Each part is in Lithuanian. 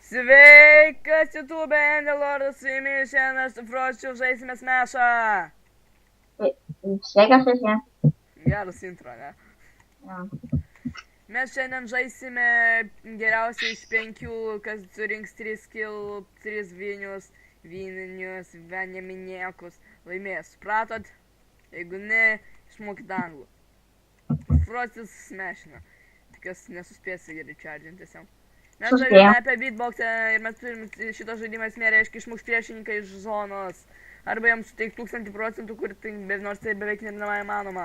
Sveikas, YouTube, Endelordas, su jumis šiandien su Fročiu žaisime Smashą. Sveikas visiems. Geras intro, ne? Ja. Mes šiandien žaisime geriausiai iš 5, kas surinks 3 kill, 3 vinius, veneminėkus, laimės. Supratot? Jeigu ne, išmokit anglų. Fročius smashina. Tikiuosi nesuspėsi gerai čardžintis jam. Mes žaidžiame apie beatboxą ir mes turim šito žaidimo esmė reiškia išmušt priešininką iš zonos. Arba jam suteik 1000%, kur tai, nors tai beveik neįmanoma.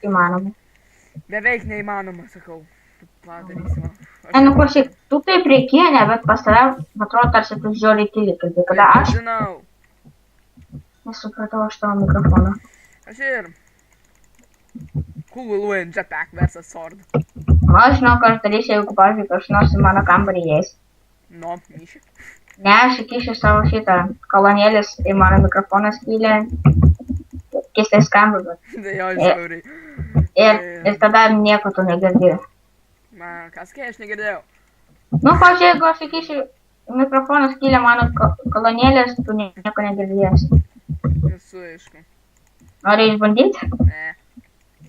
Įmanoma. Beveik neįmanoma, sakau. Padarysime. Nu klausyk, tu taip reikienė, bet pas tave atrodo tarsi tu žiūri tyliai kalbė. Kada aš Žinau. nesupratau aš tavo mikrofoną. Aš ir. Who will win, Jetpack vs. Sword? Aš žinau, ką aš darysiu, jeigu, pavyzdžiui, kas nors į mano kambarį įeis. No, Myši. Ne, aš įkišiu savo šitą kolonėlės į mano mikrofoną skylę. Keistai skamba, bet. Tai jo, žiauriai. Ir tada nieko tu negirdi. Man, kas kai aš negirdėjau? Nu, pavyzdžiui, jeigu aš įkišiu mikrofoną skylę mano kolonėlės, tu nieko negirdėsi. Esu aišku. Nori išbandyti? Ne.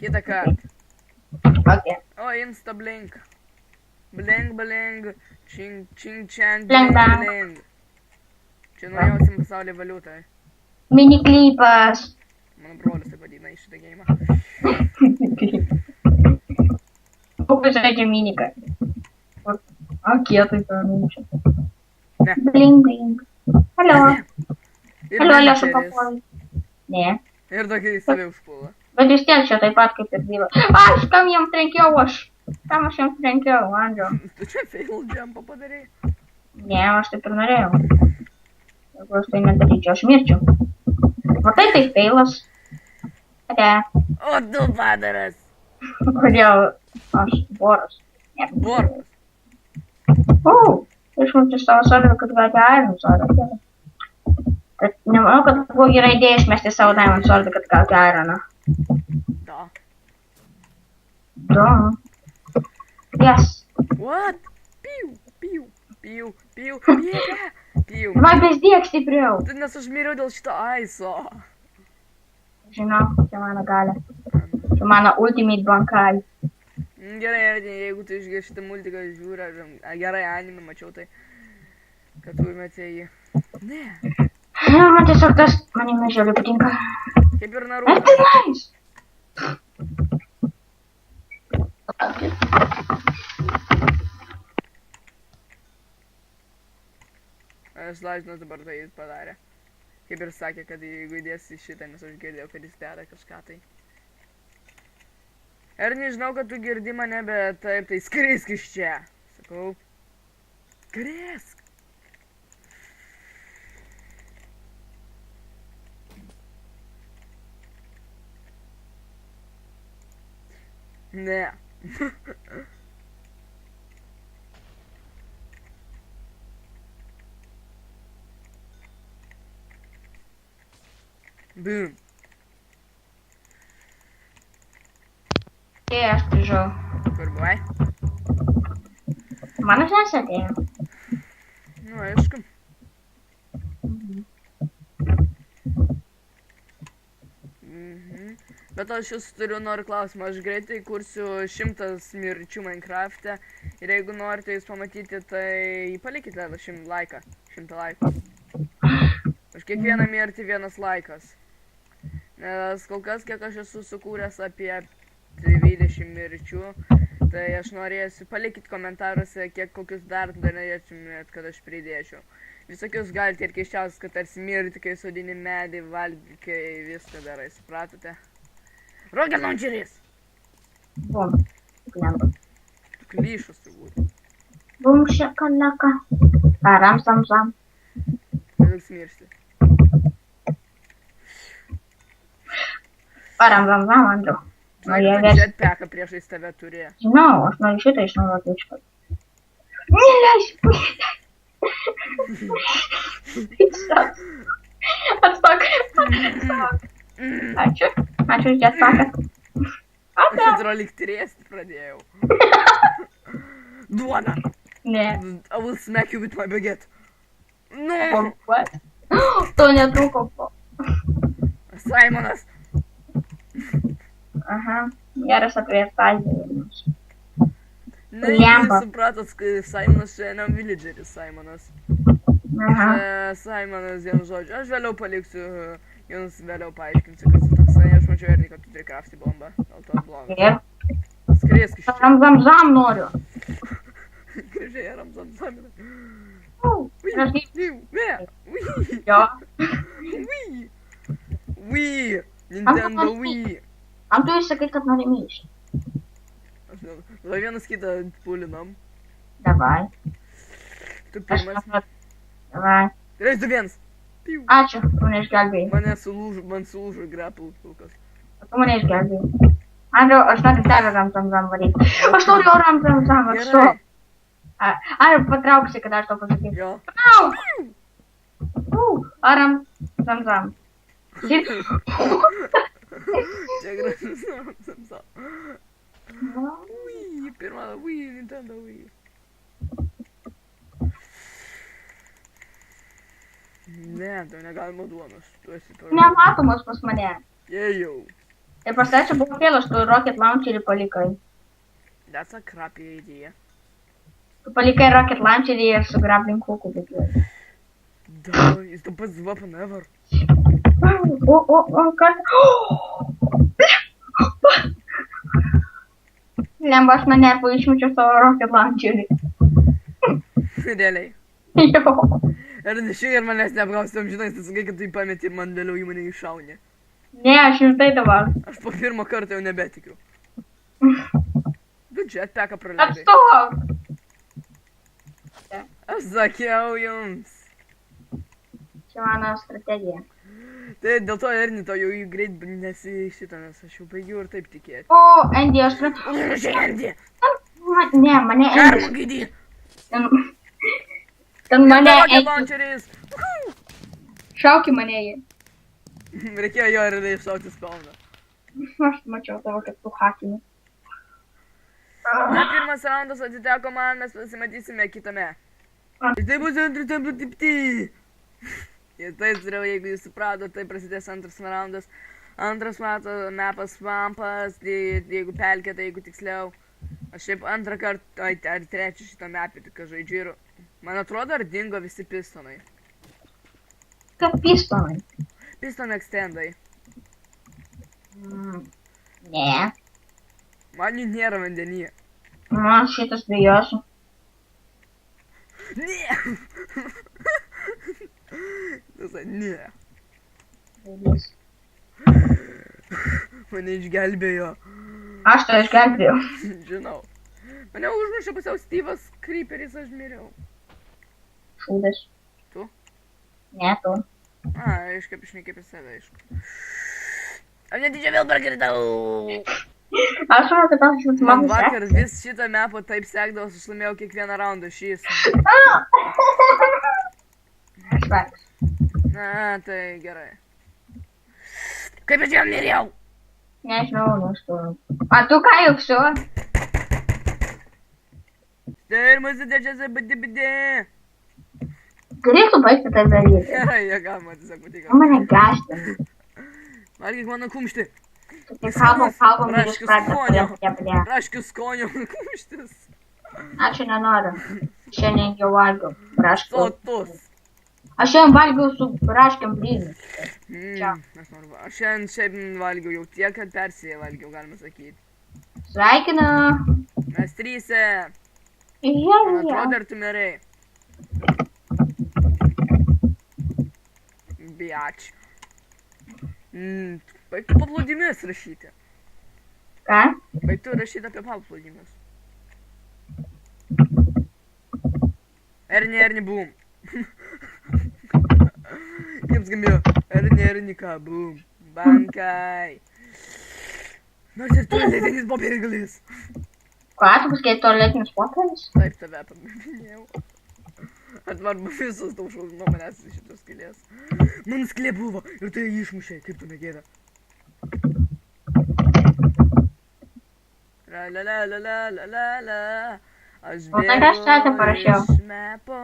Kitą kartą. Ok. O, insta blink. Blink, blink. Ching, ching, chang, Blink, blink, bang. blink. Čia naujausiam pasaulio valiutai. Miniklypas. Mano brolis taip vadina į šitą geimą. Kokius žaidžia miniką? O, kietai tą minčią. Ne. Blink, blink. Halio. Ir Halio, Alioša Benčeris. papuolai. Ne. Ir tokia į save užpula. Bet vis tiek čia taip pat kaip ir gyva. Aš kam jam trenkiau aš? Kam aš jam trenkiau, Andžio? Tu čia fail jumpą padarai? Ne, aš taip ir norėjau. Jeigu aš tai nedaryčiau, aš mirčiau. O tai tai failas. Ate. O, tu padaras. Kodėl aš boras? Ne. Borkas. O, išmušti savo sordą, kad galite Iron sordą. Bet nemanau, kad buvo gera idėja išmesti savo Diamond sordą, kad galite Ironą. Da. Da. Yes. What? Piu, piu, piu, piu, piu, piu. Vai bezdiek stipriau. Tu nes aš miriau dėl šito aiso. Žinau, čia mano galia. Čia mano ultimate bankai. Gerai, jeigu tu išgirsti šitą multiką žiūri, gerai, anime mačiau tai, kad tu metėjai. Ne, Man tiesiog tas manimi žiūri patinka. kaip ir Bet Naruto. tai nice. Aš lažinas dabar tai jis padarė. Kaip ir sakė, kad jeigu įdėsi šitą, nes aš girdėjau, kad jis deda kažką tai. Ir nežinau, kad tu girdi mane, bet taip, tai skrisk iš čia. Sakau. Skrisk. Ne. Boom. Tai aš grįžau. Kur buvai? Mano sesė atėjo. Nu, aišku. Bet aš jūs turiu noriu klausimą, aš greitai kursiu 100 mirčių Minecraft'e ir jeigu norite jūs pamatyti, tai palikite 100 laiką, 100 laikų. Už kiekvieną mirtį 1 laikas. Nes kol kas, kiek aš esu sukūręs apie 20 mirčių, tai aš norėsiu, palikit komentaruose, kokius dar norėtumėt, kad aš pridėčiau. Visokius galite ir keiščiausius, kad tarsi mirti, kai sodini medį, valgy, kai viską darai, supratote? Rocket launcheris! Bum. Lengva. Tu klyšus turbūt. Bum šakalaka. Aram sam sam. Nedaug smiršti. Aram sam sam, Andriu. Žinai, kad jetpacką priešais tave turi. Žinau, aš noriu šitą išnaudoti iš pat. Neleisiu. Atstok. Ačiū. Ačiū už jetpacką. Aš atrodo lyg trėsti pradėjau. Duona! Ne. I will smack you with my baguette. No! What? To netrūko po. Simonas! Aha. Geras apvėrtavimas. Na, Lemba. jūs supratot, Simonas čia ne villageris Simonas. Aha. Simonas, vienu žodžiu. Aš vėliau paliksiu, jums vėliau paaiškinsiu, kas tu toksai. Aš mačiau irgi, kad tu turi crafty bombą. Dėl to blogas. Ir. Skriesk iš čia. Ramzamzam noriu. Gražiai, ramzamzam. Ir aš kaip. Wii! Jo. Wii! Wii! Nintendo Wii! Ant tu sakai, kad nori myšti. Aš žinau. Vai vienas kitą pulinam. Davai. Tu Aš pirmas. noriu. Davai. 3, 2, 1. Piu. Ačiū, tu mane išgelbėjai. Man sulūžo grapple kulkas. Tu mane išgelbėjai. Andriau, aš noriu tave ramzamzam varyti. Aš noriu ramzamzam, aš to. Gerai. Ar patrauksi, kad aš to pasakysiu? Jo. Au! Ar ramzamzam? Čia gražus ramzamzam. Wii, pirma Wii, Nintendo Wii. Ne, to negalima duonos. Tu esi per... Nematomas pas mane. Jėjau. Ir pastačiau buvo kėlas, tu Rocket Launcherį palikai. That's a crappy idea. Tu palikai Rocket Launcherį ir su grappling hooku, bet jau. Da, jis the best weapon ever. Kas? Lemba, aš mane arba išmečiau savo Rocket Launcherį. Realiai. Jo. Ir nešiai ir manęs neapgaustam, žinai, tu sakai, kad tu jį pameti ir man vėliau į mane iššaunė. Ne, aš rimtai dabar. Aš po pirmo kartą jau nebetikiu. Du jetpacką praleidai. Atstok! Aš sakiau jums. Čia mano strategija. Tai dėl to ir to jau į greit nesi šitą, nes aš jau baigiau ir taip tikėti. O, Andy, aš turiu... Užrašai, Andy! Ne, mane Andy. Karma gaidį! Ten mane Rocket Andy. launcheris! Šauki mane jį. Reikėjo jo realiai iššauti spawną. Aš mačiau tavo, kad tu hakini. Na, pirmas raundas atiteko man, mes pasimatysime kitame. Ir tai bus antras tempo tipti. Ir tai, jeigu jūs suprato, tai prasidės antras raundas. Antras mapas svampas, jeigu pelkė, tai jeigu tiksliau. Aš šiaip antrą kartą, ar trečią šitą mapį tik žaidžiu ir man atrodo, ar dingo visi pistonai. Kaip pistonai? Piston extendai. Ne. Man jų nėra vandenyje. Man šitas bijosiu. Ne! Tu sakai, ne. Baigys. Mane išgelbėjo. Aš to išgelbėjau. Žinau. Mane užmušė pusiau Steve'as Creeperis, aš miriau. Šūdas. Tu? Ne, tu. A, aišku, kaip į save, aišku. Aš netyčia vėl prakirdau. Aš manau, kad aš šis Man man vakar vis šitą mapą taip sekdavos, aš laimėjau kiekvieną raundą šis. Švarkas. Na, tai gerai. Kaip aš jam miriau? Nežinau, tu. A tu ką jau su? Stirmas įdėčiasi bidi. Galėtų baigti tai daryti. Gerai, jie galima tiesiog patikau. Mane gaština. Valgyk mano kumštį. Tai kalbam ir Raškių išpratę. skonio. Raškių skonio kumštis. Ačiū nenoriu. Šiandien jau valgiau. Raškių. Sotus. Aš šiandien valgiau su raškiam blynus. Aš šiandien valgiau jau tiek, kad persėję valgiau, galima sakyti. Sveikinu. Mes tryse. Man Atrodo, ar tu mirai. Biač. Baigtų paplūdimius rašyti. Ką? Baigtų rašyti apie paplūdimius. Erni, boom. Kaip skambėjo? Erni, ką, boom. Bankai. Nors ir tualetinis popiergalis. Ką, tu pasakei tualetinis popieris? Taip, tave paminėjau. Atvarbu visus taušaus nuo manęs šitos skylės. Man skylė buvo ir tai išmušė, kaip tu negėda. La la la la la la la la. Aš O tai ką aš čia bėgu parašiau? iš mepo.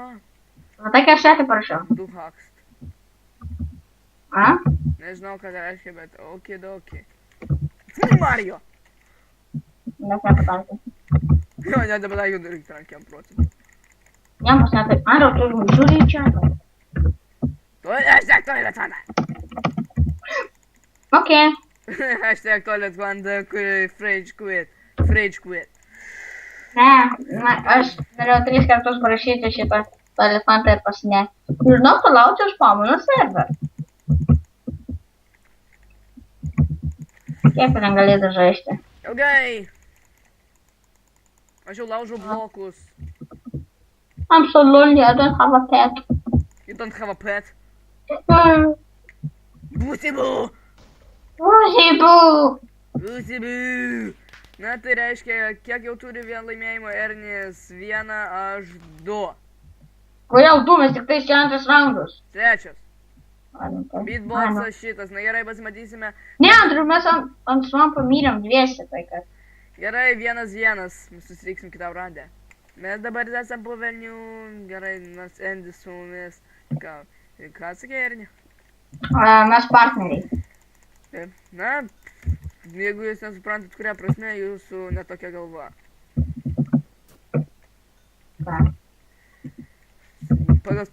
O tai ką aš čia parašiau? Du hakst. A? Nežinau, ką tai reiškia, bet okidoki. Mario! Nes nepataikė. Jo, net nepataikiau dar 3%. Jam pas netai. Aro, tu žiūri į čia. Hashtag toilet vanda. Ok. Hashtag toilet vanda, kuri Frage quit. Frage quit. Ne, na, aš norėjau 3 kartus parašyti šitą telefantą ir pasinė. Žinau, tu lauci už pamūnų server. Kiek ten galėtų žaisti? Ilgai. Aš jau laužau blokus. I'm so lonely, I don't have a pet. You don't have a pet. Mm. Būsibu! Būsibu! Būsibu! Na, tai reiškia, kiek jau turi vien laimėjimo Ernis? 1, aš 2. Kodėl du, mes tik tai čia antras raundas. Trečias. Beatboxas šitas, na gerai, pasimatysime. Ne, Andriu, mes ant svampo myrėm dviesi, tai kad. Gerai, 1-1, mes susitiksim kitą raundą. Mes dabar esam po velnių, gerai, nors Endis su mumis. Ką sakė, Erni? Mes partneriai. Taip, na, jeigu jūs nesuprantat, kuria prasme, jūsų netokia galva. Ką?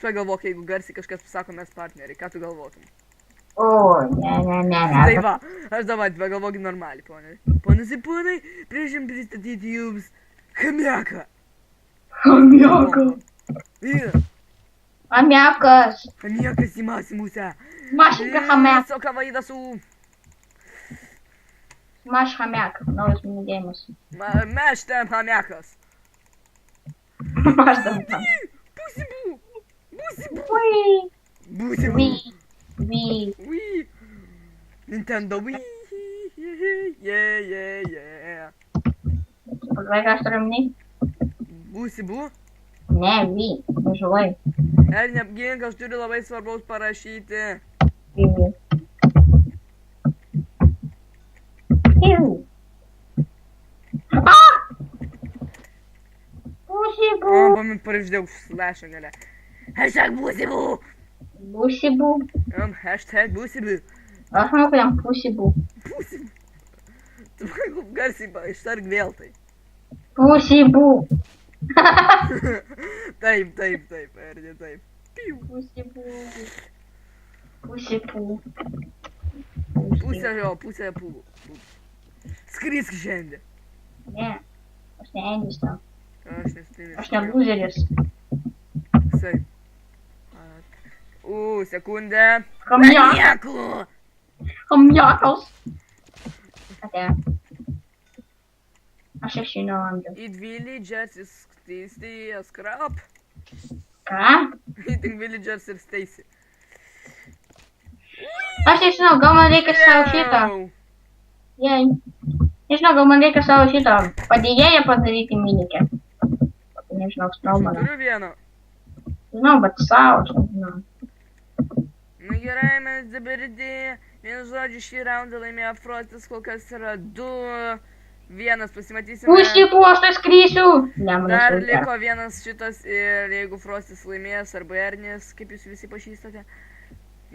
Pagalvok, jeigu garsiai kažkas pasako, mes partneriai, ką tu galvotum? O, ne. Tai va, aš dabar pagalvoju normaliai, ponai. Ponas ir ponai, prieš jums pristatyti jums Chamiaką. Chamiaką. Ir Chamiakas. Chamiakas į Masimusę. Mašinka chamiak. Soka vaida su... Smash chamiak. Naujas minigėjimas. Meš ten Chamiakas. Maš tam tam. Būsibu. Būsibu. Ui. Būsibu. Wii. Wii. Nintendo Wii. Yeah. Pagalvai, ką aš turiu omeny? Būsibu. Ne, Wii. Nežinai. Ir neapgink, aš turiu labai svarbaus parašyti. Wii. Būsibu. Pamint parašydėjau slashą gale. Hashtag būsibu. Būsibu. Hashtag būsibu. Aš manau, kad jam būsibu. Būsibu. Tu man garsiai ištark vėl tai. Būsibu. Taip, Erni, taip. Piu. Būsibu. Būsibu. Pusė pūgų. Skrisk šiandien. Ne. Aš ne Endis tam. Aš nesutimiu. Aš ne loseris. Sai. Sekundę. Chamiaku. Chamiakas. Ate. Aš ir žinau, Andriu. It villagers is Stacy a scrap. Ką? Eating villagers ir Stacy. Aš nežinau, gal man reikia savo šitą. Jei. Nežinau, gal man reikia savo šitą padėjėją padaryti minikę. Nežinau, snowmaną. Turiu vieną. Žinau, bet savo, aš nežinau. Na gerai, mes dabar idėję. Vienu žodžiu, šį raundą laimėjo Frostas, kol kas yra 2-1, pasimatysime. Būsibu, aš tai skrysiu. Dar liko vienas šitas ir jeigu Frostas laimės arba Ernis, kaip jūs visi pažįstate.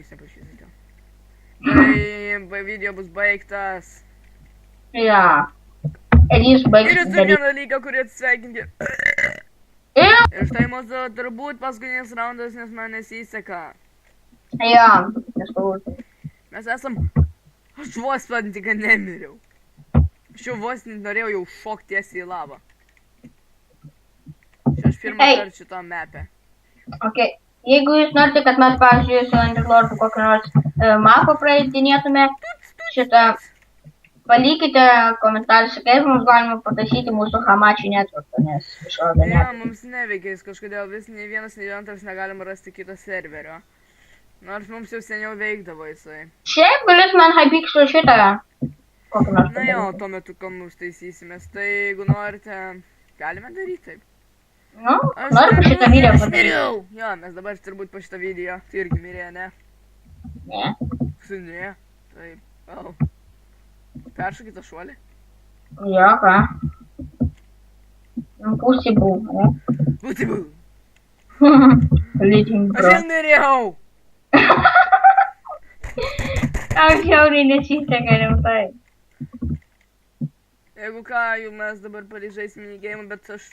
Jūs nepažįstate. Tai video bus baigtas. Ja. Ir jis Ir baigsis jūs turi daryti. vieną lygą, kurį atsveikinti. Ir štai mūsų turbūt paskutinis raundas, nes man nesiseka. Ja, nespaudžiu. Mes esam... Aš vos padinti, kad nemiriau. Aš jau vos norėjau jau šokti tiesiai į lavą. Aš pirmą kartą šitą mapę. Ok, jeigu jūs norite, kad mes, pavyzdžiui, su Underlordu kokį nors mapą praeidinėtume, šitą palikite komentaruose, kaip mums galima pataisyti mūsų hamačių netvarką, nes išrodo Ne, net. mums neveikia, jis kažkodėl vis nei vienas, nei antras negalim rasti kito serverio. Nors mums jau seniau veikdavo jisai. Šiaip galės man Hypixel šitą kokį nors Na jo, padaryti. tuo metu, kam mums taisysimės, tai jeigu norite, galime daryti taip. Nu, noriu po šitą video Aš padaryti. miriau! Jo, mes dabar turbūt po šitą video, tai irgi mirė, ne? Ne. Su ne, taip, au. Peršokite šuolį. Jo, ką? Pusė buvo. Būtibu. Lytink, Aš bro. jau norėjau. Tau žiauriai nesiseka rimtai. Jeigu ką, jau mes dabar paryžais minigeimą, bet aš